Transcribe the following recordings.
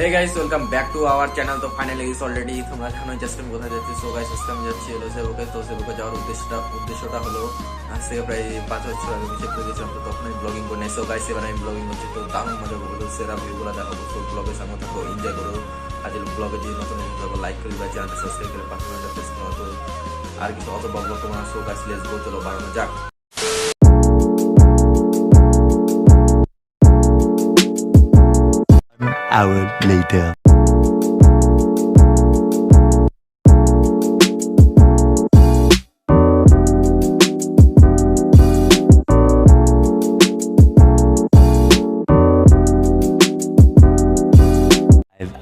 Hey guys welcome back to our channel. तो finally is already তোমরা জানো just আমি কোথায় যাচ্ছি। সো গাইস আজকে আমি যাচ্ছি হলো সেবকে। তো সেবকে যাওয়ার উদ্দেশ্যটা হলো আজ থেকে প্রায় 5 বছর আগে আমি সেবকে গেছিলাম। তো তখন আমি ব্লগিং করি নাই। সো গাইস এবার আমি ব্লগিং করছি। তো দারুণ মজা করবো, সেরা ভিউগুলো দেখাবো। সো ব্লগের সঙ্গে থাকো, এনজয় করো। আজ ব্লগে যদি নতুন থাকো লাইক করি বা চ্যানেলটা সাবস্ক্রাইব করে পাশে ঘন্টা প্রেস করো। তো আর কিছু অত বকবো তোমার। সো গাইস লেটস গো, চলো বাড়ানো যাক। Hour later.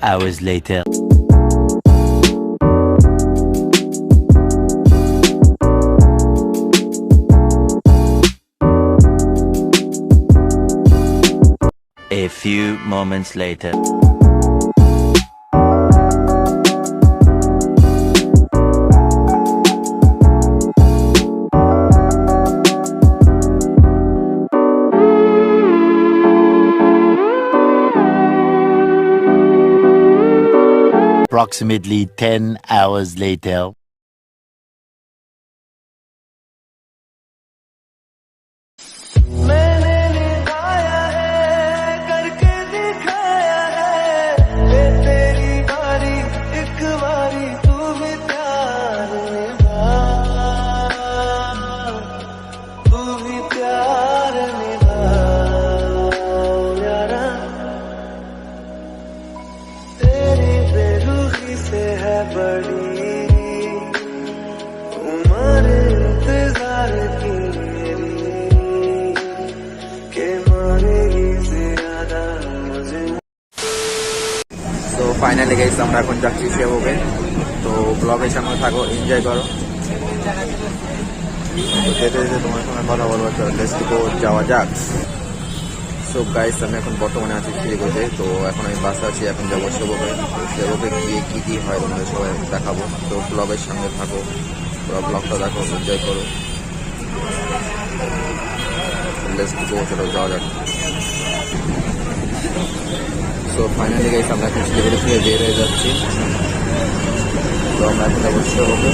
Hours later. A few moments later. Approximately 10 hours later. তো ফাইনালি গাইস আমরা এখন যাচ্ছি সেবকে। তো ব্লগের সঙ্গে থাকো, এনজয় করো। তো যেতে যেতে তোমার সঙ্গে কথা বলবো, লেটস গো, যাওয়া যাক। সো গাইস আমি এখন বর্তমানে আছি শিলিগুড়িতে। তো এখন আমি বাসে আছি, এখন যাবো সেবকে। তো সেবকে গিয়ে কী কী হয় তোমাদের সবাই দেখাবো। তো ব্লগের সঙ্গে থাকো, পুরো ব্লগটা দেখো, এনজয় করো। লেটস গো, চলো যাওয়া যাক। সো ফাইনালি গাইস আমরা এখন শিলিগুড়ি থেকে বের হয়ে যাচ্ছি। তো আমরা এখন যাবো সেবকে।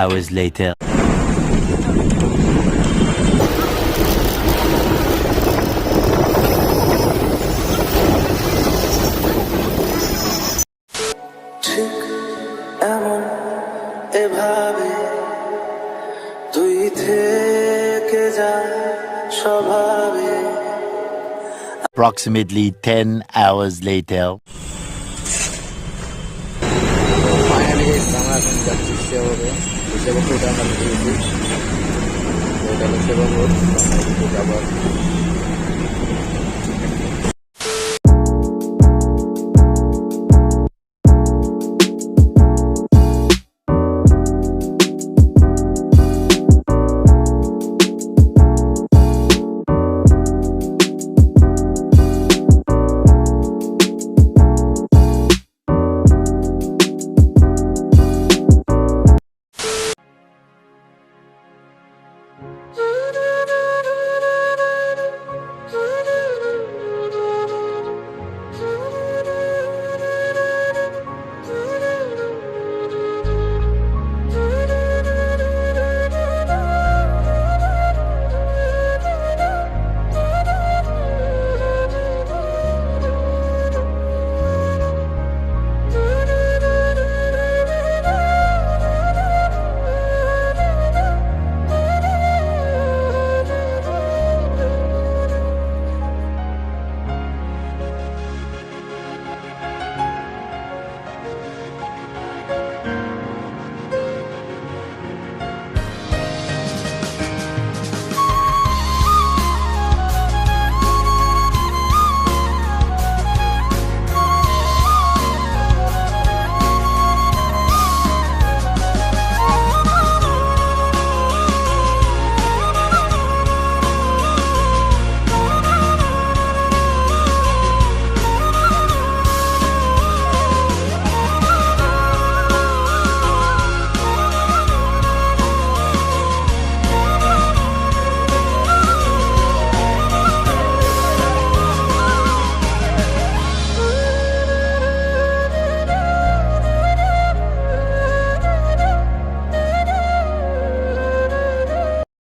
Hours later. ঠিক এমন এভাবে তুই থেকে যা স্বভাবে। Approximately 10 hours later. Finally guys আমরা এখন যাচ্ছি সেবকে। সেবক রোডে আমরা গিয়েছি। ওটা হলো সেবক রোড, আমরা যাবো।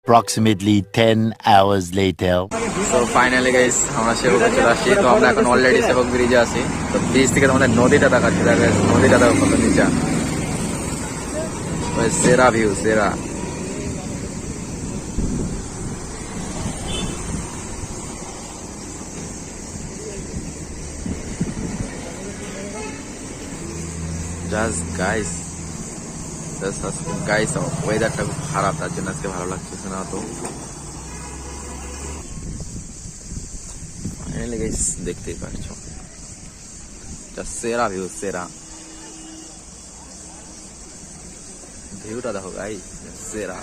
Approximately 10 hours later. তো ফাইনালি গাইস আমরা সেবকে চলে আসছি। তো আমরা এখন অলরেডি সেবক ব্রিজে আছি। তো ব্রিজ থেকে তোমাদের নদীটা দেখাচ্ছি, নদীটা দেখো কত নিচা, সেরা ভিউ, সেরা। জাস্ট গাইস, গাইস ওয়েদারটা খুব খারাপ, তার জন্য আজকে ভালো লাগতেছে না। তো ফাইনালি গাইস দেখতেই পাচ্ছো, জাস্ট সেরা ভিউ, সেরা ভিউটা দেখো গাইস, সেরা।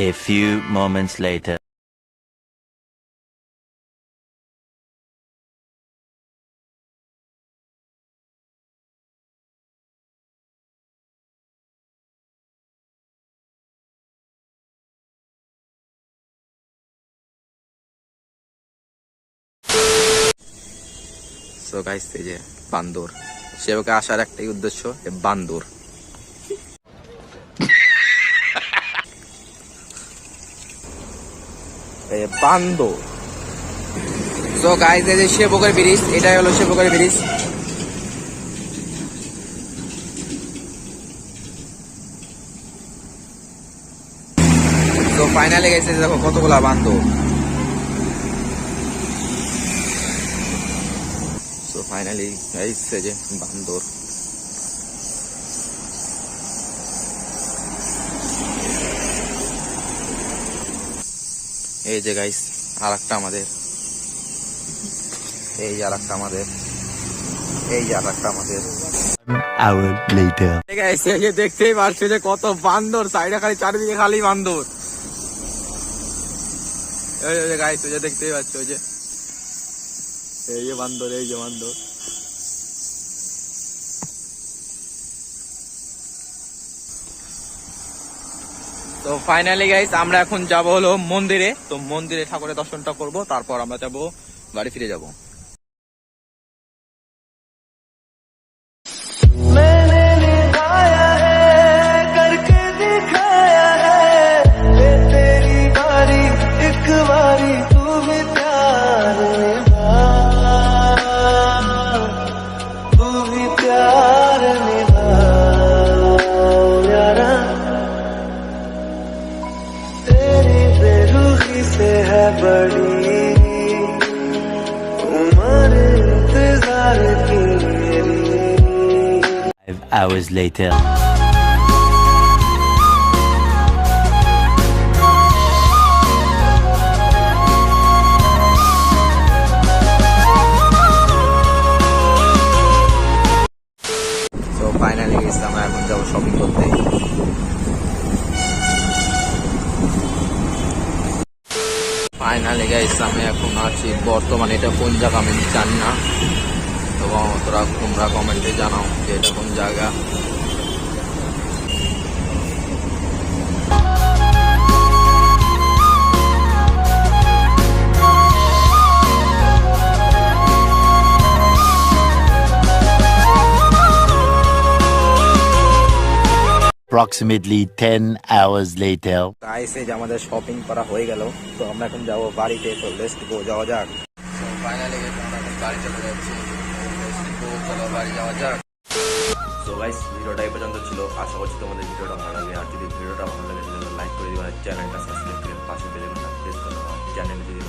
A few moments later. So guys এই যে বান্দর, সেবকে আসার একটাই উদ্দেশ্য, বান্দর। বান্দর। সো গাইস এই যে সেবকের ব্রিজ, এটাই হলো সেবকের ব্রিজ। তো ফাইনালি গেছে, দেখো কতগুলা বান্দর। তো ফাইনালি গাইস এই যে বান্দর। এই যে গাইস আর একটা আমাদের, এই যে আর একটা আমাদের, এই যে আর একটা আমাদের। 1 hour later. গাইস এই যে দেখতেই পাচ্ছো যে কত বান্দর, সাইডে খালি, চারিদিকে খালি বান্দর। এই যে গাইস ওই যে দেখতেই পাচ্ছ, ওই যে এই যে বান্দর, এই যে বান্দর। তো ফাইনালি গাইস আমরা এখন যাব হলো মন্দিরে। তো মন্দিরে ঠাকুরের দর্শনটা করব, তারপর আমরা যাব বাড়ি ফিরে যাব। मैंने निभाया है करके दिखाया है, ये तेरी बारी एक बारी तू भी प्यार निभा, तू भी प्यार निभा यारा, तेरी बेरुखी से है बड़ी उम्र इंतजार की मेरी। 5 hours later. তো ফাইনালি গেছি আমরা এখন যাবো শপিং করতে। ফাইনালি গাইস আমি এখন আছি বর্তমানে, এটা কোন জায়গা আমি জানি না, এবং তোমরা কমেন্টে জানাও যে এটা কোন জায়গা। Approximately 10 hours later. গাইস এই যে আমাদের শপিং করা হয়ে গেল। তো আমরা এখন যাবো বাড়িতে। তো লেটস গো, যাওয়া যাক। তো ফাইনালি গাইস আমরা এখন বাড়ি চলে যাচ্ছি। চলো বাড়ি যাওয়া যাক। তো গাইস ভিডিওটা এই পর্যন্ত ছিল, আশা করছি তোমাদের ভিডিওটা ভালো লাগে। আর যদি ভিডিওটা ভালো লাগে তাহলে লাইক করে দিবা, চ্যানেলটা সাবস্ক্রাইব করে পাশে বেল আইকনটা প্রেস করে দাও। চ্যানেলে যদি